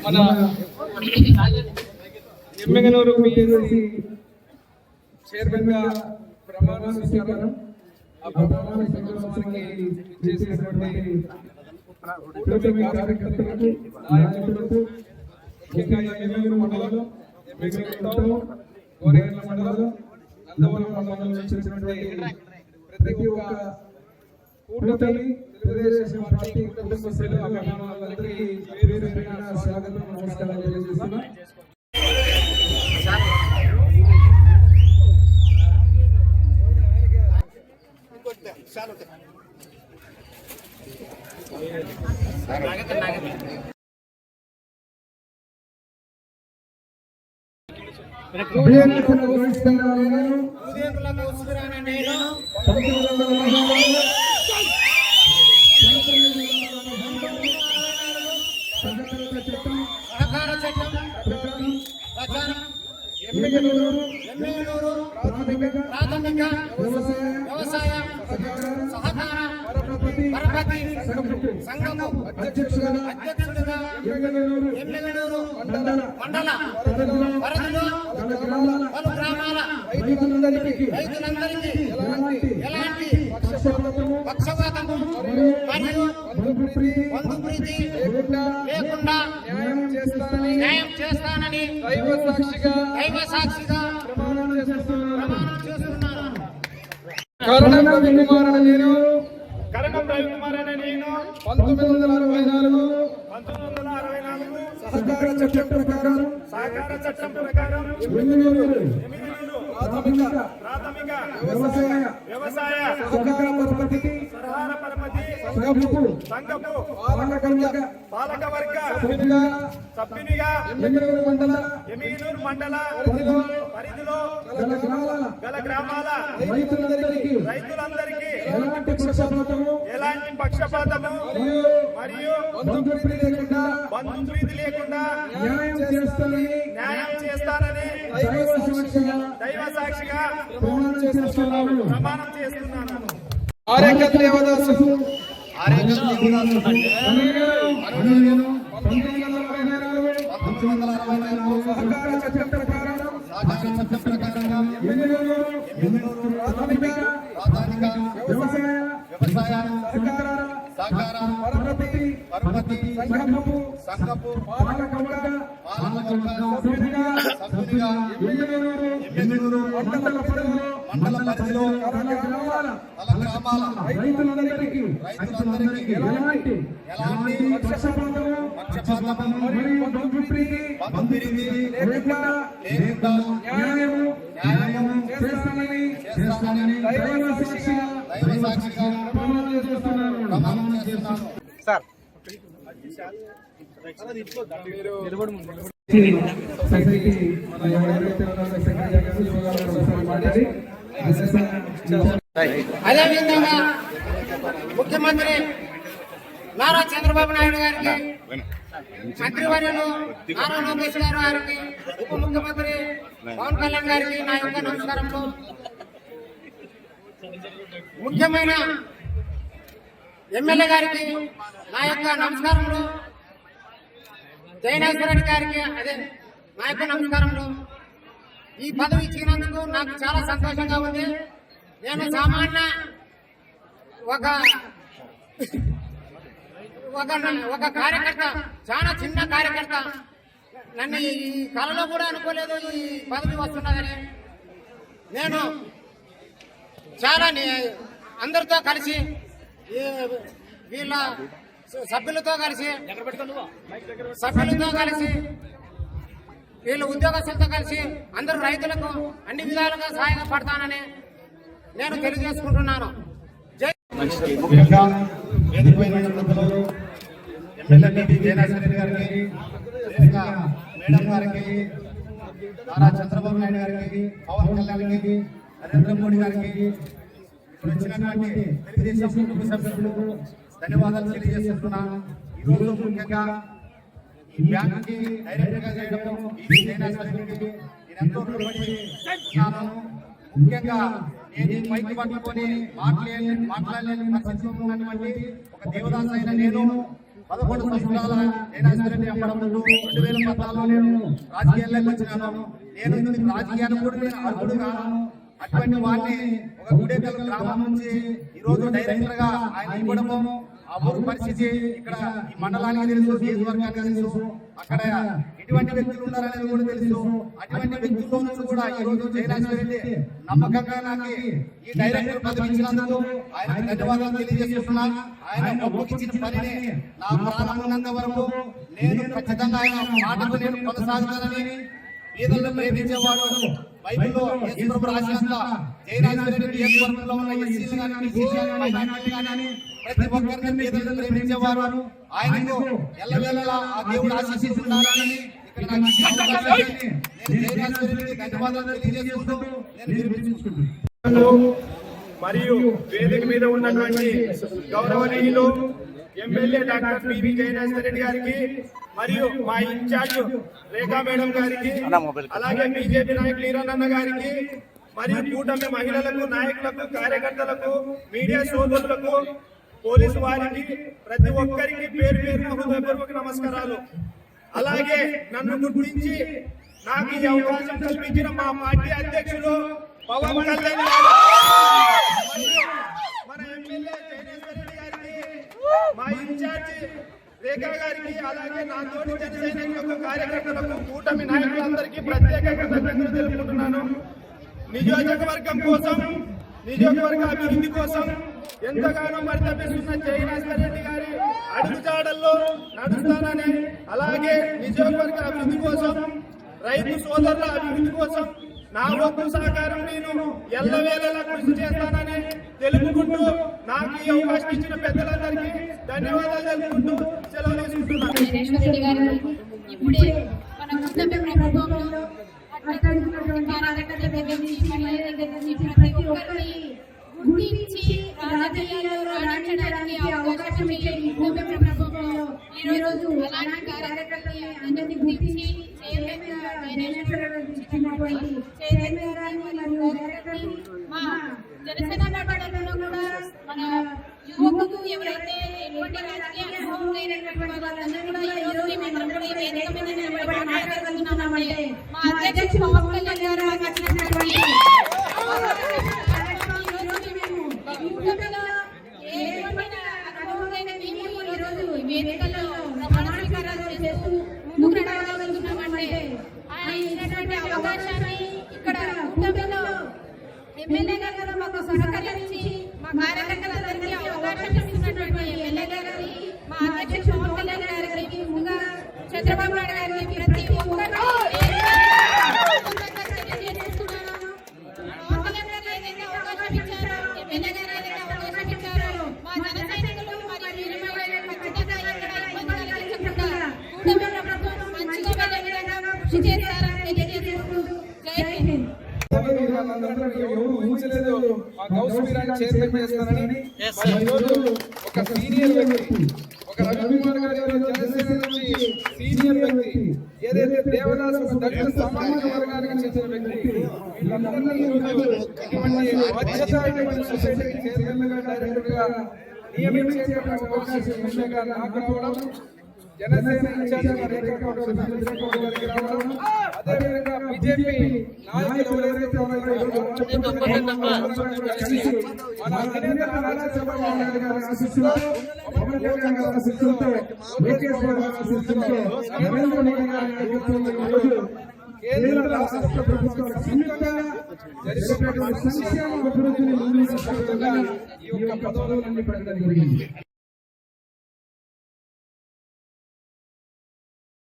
మన Yemmiganur PSC chairman గా ప్రమాణ స్వీకారం ఆ ప్రమాణ స్వీకారానికి చేసినటువంటి కూటమి కార్యకర్తలకు నాయకులకు ముఖ్యంగా ఎమ్మెగనూరు మండలం ఎమ్మెగనూరు గోరేగల్ల మండలం నందవరం మండలం చేసినటువంటి ప్రతి ఒక్క కూటమి తెలుగుదేశం పార్టీ కుటుంబ సభ్యులు అభిమానులందరికీ పేరు పేరున స్వాగతం నమస్కారాలు తెలియజేస్తున్నా. ప్రాథమిక వ్యవసాయ సహకార పరపతి సంఘము అధ్యక్షుడిగా ఎమ్మెగనూరు మండల పరిధిలో పలు గ్రామాల రైతులందరికీ ఎలాంటి పక్షపాతము మరియు బంధుప్రీతి లేకుండా న్యాయం చేస్తానని దైవ సాక్షిగా ప్రమాణం చేస్తున్నాను. కరణం రవికుమార్ అనే నేను 1964 సహకార చట్టం ప్రకారం ప్రాథమిక వ్యవసాయ సహకార పరపతి సంఘపు పాలకవర్గ సభ్యునిగా ఎమ్మెగనూరు మండల పరిధిలో గల గ్రామాల రైతులందరికీ ఎలాంటి పక్షపాతము మరియు బంధుప్రీతి లేకుండా న్యాయం చేస్తానని దైవ సాక్షిగా ప్రమాణం చేస్తున్నాను. ఆరేకల్ దేవదాసు సహకార చట్టం ప్రకారం ప్రాథమిక వ్యవసాయ సహకార పరపతి సంఘపు పాలకవర్గ సభ్యునిగా ఎమ్మెగనూరు మండల పరిధిలో గ్రామాల రైతులందరికీ ఎలాంటి పక్షపాతము మరియు బంధుప్రీతి లేకుండా న్యాయము చేస్తానని దైవ సాక్షిగా ప్రమాణం చేస్తున్నాను. అదేవిధంగా ముఖ్యమంత్రి నారా చంద్రబాబు నాయుడు గారికి, మంత్రివర్యులు నారా లోకేష్ గారికి, ఉప ముఖ్యమంత్రి పవన్ కళ్యాణ్ గారికి నా యొక్క నమస్కారములు. ముఖ్యమైన ఎమ్మెల్యే గారికి నా యొక్క నమస్కారములు. జయనాథ్ రెడ్డి గారికి నా యొక్క నమస్కారములు. ఈ పదవి ఇచ్చినందుకు నాకు చాలా సంతోషంగా ఉంది. నేను సామాన్య ఒక కార్యకర్త, చాలా చిన్న కార్యకర్త. నన్ను ఈ కళలో కూడా అనుకోలేదు ఈ పదవి వస్తున్నదని. నేను చాలా అందరితో కలిసి వీళ్ళ సభ్యులతో కలిసి వీళ్ళ ఉద్యోగస్తులతో కలిసి అందరూ రైతులకు అన్ని విధాలుగా సహాయంగా పడతానని నేను తెలియజేసుకుంటున్నాను. నారా చంద్రబాబు నాయుడు గారికి, పవన్ కళ్యాణ్ గారికి, నరేంద్ర మోడీ గారికి, ఇప్పుడు వచ్చినటువంటి తెలుగుదేశం కుటుంబ సభ్యులకు ధన్యవాదాలు తెలియజేస్తున్నాను. ఈరోజు ముఖ్యంగా ఈ బ్యాంకుకి డైరెక్ట్ గా చేయడం ఎంతో రుణపడి ఉన్నాను. ముఖ్యంగా నేను మైక్ పట్టుకొని మాట్లాడలేని పరిస్థితిలో ఉన్నటువంటి ఒక దేవదాస్ అయిన నేను 11 సంవత్సరాల జయనాథరెడ్డి అమ్మడములు 2014లో నేను రాజకీయాల్లోకి వచ్చినాను. నేను ఇందుకు రాజకీయాన్ని కూడా నేను అర్హుడు కాను. అటువంటి వాడిని ఒక గుడేకల్ గ్రామం నుంచి ఈ రోజు డైరెక్టర్ గా ఆయన ఇవ్వడము, ఆ ఊరు పరిస్థితి ఇక్కడ ఈ మండలానికి తెలుసు, నియోజకవర్గానికి తెలుసు, అక్కడ ఎటువంటి వ్యక్తులు ఉన్నారనేది కూడా తెలుసు. అటువంటి వ్యక్తుల్లో నుంచి కూడా ఈ రోజు జయరాజరెడ్డి నమ్మకంగా నాకు ఈ డైరెక్టర్ పదవి ఇచ్చినందుకు ఆయన ధన్యవాదాలు తెలియజేస్తున్నాను. ఆయన ఒప్పుకిచ్చిన పనిని నా ప్రాణం ఉన్నంత వరకు నేను ఖచ్చితంగా ఆయన మాటకు నేను కొనసాగుతానని, పేదలను ప్రేమించేవాడు బైబిల్లో యేసు ప్రభు రాసినంత జయరాజరెడ్డి నియోజకవర్గంలో ఉన్న ఎస్సీలు కానీ బీసీలు కానీ మైనారిటీలు కానీ ప్రతి ఒక్కరిని పేదలను ప్రేమించేవారు. ఆయనకు ఎల్లవేళలా ఆ దేవుడు ఆశీస్సులుండాలని ఇక్కడ నాకు ఇచ్చిన అవకాశాన్ని నేను జయరాజరెడ్డికి ధన్యవాదాలు తెలియజేస్తూ నేను విరమించుకుంటున్నాను. మరియు వేదిక మీద ఉన్నటువంటి గౌరవనీయులు ఎమ్మెల్యే డాక్టర్ పివి జయనాథరెడ్డి గారికి మరియు మా ఇన్ఛార్జ్ రేఖా మేడం గారికి, అలాగే బీజేపీ నాయకులు ఈరన్న గారికి మరియు కూటమి మహిళలకు, నాయకులకు, కార్యకర్తలకు, మీడియా సోదరులకు, పోలీసు వారికి, ప్రతి ఒక్కరికి పేరు పేరున హృదయపూర్వక నమస్కారాలు. అలాగే నన్ను గుర్తించి నాకు ఈ అవకాశం కల్పించిన మా పార్టీ అధ్యక్షులు పవన్ కళ్యాణ్ గారు, మన ఎమ్మెల్యే జయనాథరెడ్డి గారికి, మా ఇన్ఛార్జి రేఖా గారికి, అలాగే నా తోటి జన సైనికులకు, కార్యకర్తలకు, కూటమి నాయకులందరికీ ప్రత్యేక కృతజ్ఞతలు తెలుపుకుంటున్నాను. నియోజకవర్గం కోసం, నియోజకవర్గ అభివృద్ధి కోసం ఎంతగానో పరితపిస్తున్న జయనాథరెడ్డి గారి అడుగుజాడల్లో నడుస్తానని, అలాగే నియోజకవర్గ అభివృద్ధి కోసం, రైతు సోదరుల అభివృద్ధి కోసం నా వంతు సహకారం నేను ఎల్లవేళలా కృషి చేస్తానని తెలుపుకుంటూ, నాకు ఈ అవకాశం ఇచ్చిన పెద్దలందరికీ ధన్యవాదాలు తెలుపుకుంటూ సెలవు తీసుకుంటున్నాను. జయనాథరెడ్డి గారు ఇప్పుడే మన కూటమి ప్రభుత్వంలో అట్లాంటి కార్యకర్తల దగ్గర నుంచి, మహిళల దగ్గర నుంచి ప్రతి ఒక్కరిని గుర్తించి రాజకీయాల్లో రాణించడానికి అవకాశం ఇచ్చే ఈ కూటమి ప్రభుత్వంలో ఈ రోజు అలాంటి కార్యకర్తల్ని అందరినీ గుర్తించి మా జనసేన పార్టీలో కూడా మన యువకులు ఎవరైతే ఎటువంటి రాజకీయ అనుభవం లేనటువంటి వాళ్ళందరూ కూడా ఈ రోజు మేమందరం ఈ వేదిక మీద నిలబడి మాట్లాడుతున్నామంటే మా అధ్యక్షుడు పవన్ కళ్యాణ్ గారు మాకు ఇచ్చినటువంటి అనుభవం లేని మేము ఈ రోజు వేదికల్లో ప్రమాణ స్వీకారాలు చేస్తూ ముందుకు రాగలుగుతున్నామంటే ఆయన ఇచ్చినటువంటి అవకాశాన్ని ఇక్కడ కూటమిలో ఎమ్మెల్యే గారు మాకు సహకరించి మా కార్యకర్తలందరికీ అవకాశం ఇస్తున్నటువంటి ఎమ్మెల్యే గారికి, మా అధ్యక్షుడు పవన్ కళ్యాణ్ గారికి, ముందుగా చంద్రబాబు నాయుడు గారికి ప్రతి ఒక్కరు తెలియజేస్తున్నాను. పవన్ కళ్యాణ్ గారు ఏదైతే అవకాశం ఇచ్చారో, ఎమ్మెల్యే గారు ఏదైతే అవకాశం ఇచ్చారో, మా జన సైనికులు మరియు ఖచ్చితంగా ఇక్కడ ఇబ్బంది కలిగించకుండా కూటమి ప్రభుత్వం మంచిగా వెళ్ళే విధంగా కృషి చేస్తారని తెలియజేసుకుంటూ జై హింద్. ఎవరు ఊహించలేదు ఆ గౌస్ మీరాని చైర్మన్ చేస్తానని. ఈ రోజు ఒక సీనియర్ వ్యక్తి, ఒక రవికుమార్ గారి జనసేన నుంచి సీనియర్ వ్యక్తి, ఏదైతే దేవదాస్ ఒక దళిత సామాజిక వర్గానికి చెందిన వ్యక్తి, వీళ్ళందరినీ ఇటువంటి బాధ్యత సొసైటీకి చైర్మన్ గా, డైరెక్టర్ గా నియమించేటువంటి అవకాశం ఎమ్మెల్యేగా నాకు రావడం, జనసేన ఇన్ఛార్జ్ గారికి రావడం, అదేవిధంగా బీజేపీ నాయకులు ఎవరైతే ఉన్నారో మన అధినేత నారా చంద్రబాబు నాయుడు గారి ఆశీస్సులతో, పవన్ కళ్యాణ్ గారి ఆశీస్సులతో, లోకేష్ గారి ఆశీస్సులతో, నరేంద్ర మోడీ గారి నేతృత్వంలో ఈరోజు కేంద్ర రాష్ట్ర ప్రభుత్వాల సంయుక్తంగా జరిగేటువంటి సంక్షేమ అభివృద్ధిని ముందుకు ఈ యొక్క పదవులన్నీ పెట్టడం జరిగింది.